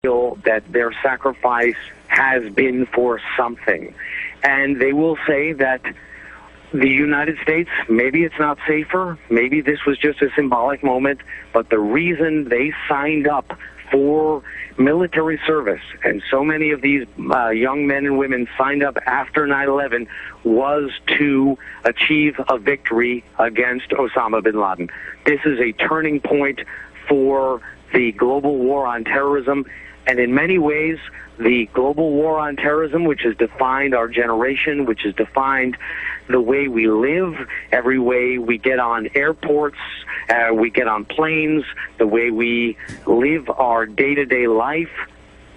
feel that their sacrifice has been for something. And they will say that the United States, maybe it's not safer, maybe this was just a symbolic moment, but the reason they signed up for military service, and so many of these young men and women signed up after 9/11, was to achieve a victory against Osama bin Laden. This is a turning point for the global war on terrorism, and in many ways, the global war on terrorism, which has defined our generation, which has defined the way we live, every way we get on airports, we get on planes, the way we live our day-to-day life,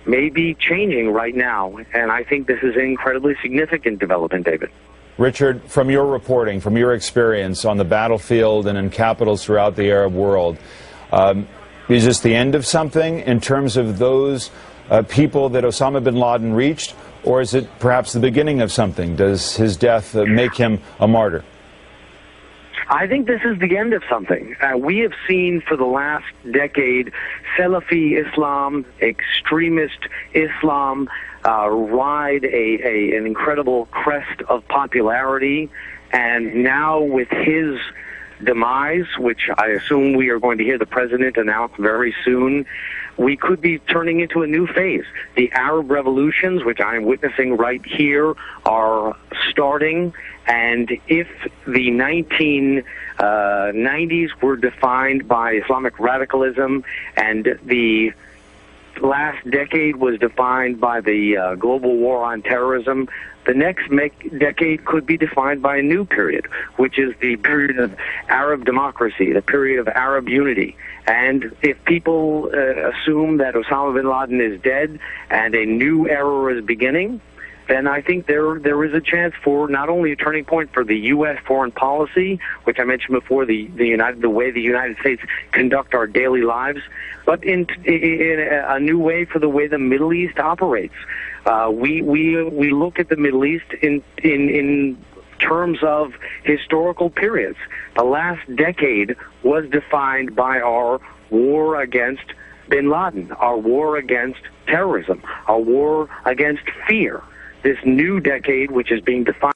may be changing right now. And I think this is an incredibly significant development, David. Richard, from your reporting, from your experience on the battlefield and in capitals throughout the Arab world, is this the end of something in terms of those people that Osama bin Laden reached, or is it perhaps the beginning of something? Does his death make him a martyr? I think this is the end of something. We have seen for the last decade Salafi Islam, extremist Islam, ride an incredible crest of popularity, and now with his demise, which I assume we are going to hear the president announce very soon, we could be turning into a new phase. The Arab revolutions, which I am witnessing right here, are starting, and if the 1990s were defined by Islamic radicalism and the last decade was defined by the global war on terrorism, the next decade could be defined by a new period, which is the period of Arab democracy, the period of Arab unity. And if people assume that Osama bin Laden is dead and a new era is beginning, then I think there is a chance for not only a turning point for the U.S. foreign policy, which I mentioned before, the way the United States conduct our daily lives, but in a new way for the way the Middle East operates. We look at the Middle East in terms of historical periods. The last decade was defined by our war against bin Laden, our war against terrorism, our war against fear. This new decade, which is being defined